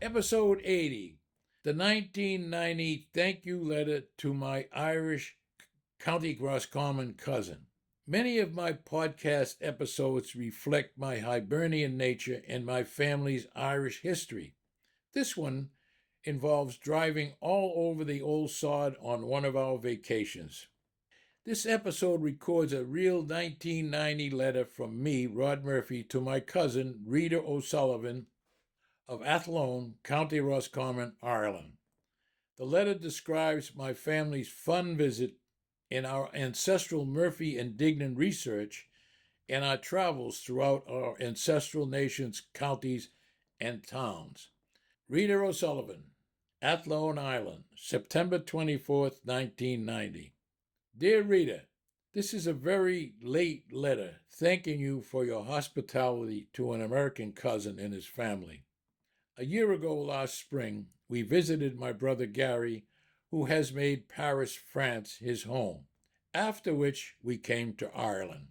Episode 80, the 1990 thank you letter to my Irish County Roscommon cousin. Many of my podcast episodes reflect my Hibernian nature and my family's Irish history. This one involves driving all over the old sod on one of our vacations. This episode records a real 1990 letter from me, Rod Murphy, to my cousin, Rita O'Sullivan, of Athlone, County Roscommon, Ireland. The letter describes my family's fun visit in our ancestral Murphy and Duignan research and our travels throughout our ancestral nation's counties and towns. Rita O'Sullivan, Athlone, Ireland, September 24th, 1990. Dear Rita, this is a very late letter thanking you for your hospitality to an American cousin and his family. A year ago last spring, we visited my brother Gary, who has made Paris, France, his home, after which we came to Ireland.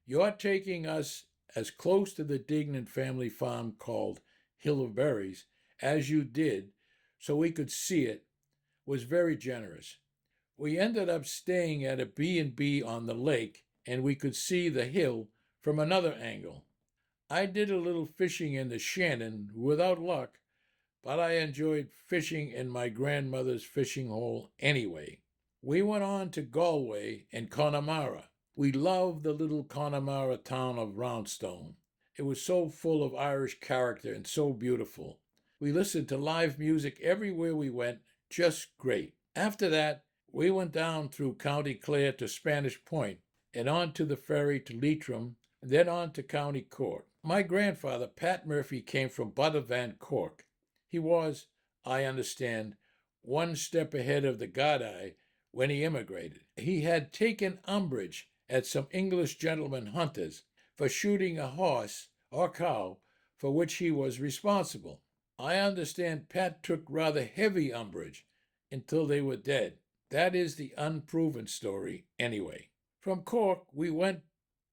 Your taking us as close to the Duignan family farm called Hill of Berries as you did so we could see it was very generous. We ended up staying at a B&B on the lake, and we could see the hill from another angle. I did a little fishing in the Shannon without luck, but I enjoyed fishing in my grandmother's fishing hole anyway. We went on to Galway and Connemara. We loved the little Connemara town of Roundstone. It was so full of Irish character and so beautiful. We listened to live music everywhere we went, just great. After that, we went down through County Clare to Spanish Point and on to the ferry to Leitrim, and then on to County Cork. My grandfather, Pat Murphy, came from Buttevant, Cork. He was, I understand, one step ahead of the Gadai when he immigrated. He had taken umbrage at some English gentlemen hunters for shooting a horse or cow for which he was responsible. I understand Pat took rather heavy umbrage until they were dead. That is the unproven story, anyway. From Cork, we went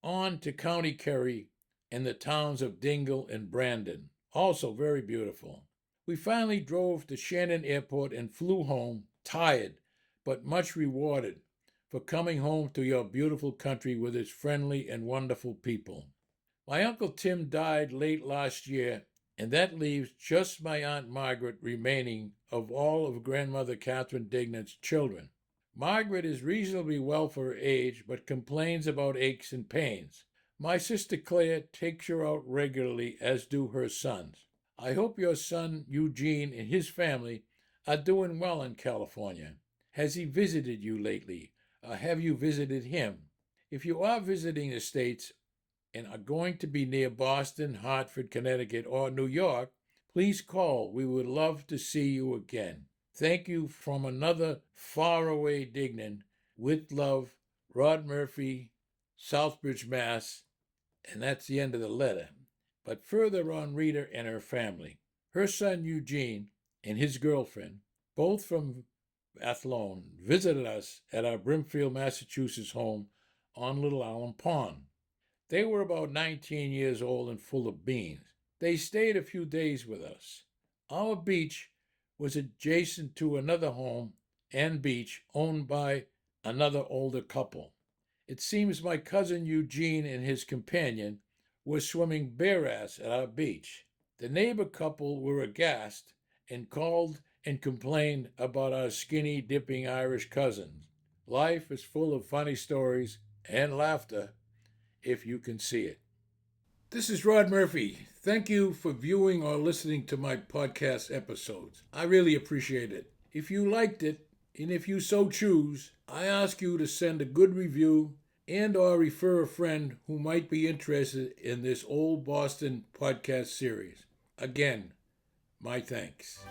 on to County Kerry and the towns of Dingle and Brandon, also very beautiful. We finally drove to Shannon Airport and flew home, tired, but much rewarded for coming home to your beautiful country with its friendly and wonderful people. My Uncle Tim died late last year, and that leaves just my Aunt Margaret remaining of all of Grandmother Catherine Duignan's children. Margaret is reasonably well for her age, but complains about aches and pains. My sister Claire takes her out regularly, as do her sons. I hope your son Eugene and his family are doing well in California. Has he visited you lately, or have you visited him? If you are visiting the States and are going to be near Boston, Hartford, Connecticut, or New York, please call. We would love to see you again. Thank you from another faraway Duignan. With love, Rod Murphy, Southbridge, Mass. And that's the end of the letter. But further on Rita and her family. Her son Eugene and his girlfriend, both from Athlone, visited us at our Brimfield, Massachusetts home on Little Allen Pond. They were about 19 years old and full of beans. They stayed a few days with us. Our beach was adjacent to another home and beach owned by another older couple. It seems my cousin Eugene and his companion were swimming bare-ass at our beach. The neighbor couple were aghast and called and complained about our skinny, dipping Irish cousins. Life is full of funny stories and laughter, if you can see it. This is Rod Murphy. Thank you for viewing or listening to my podcast episodes. I really appreciate it. If you liked it, and if you so choose, I ask you to send a good review and or refer a friend who might be interested in this old Boston podcast series. Again, my thanks.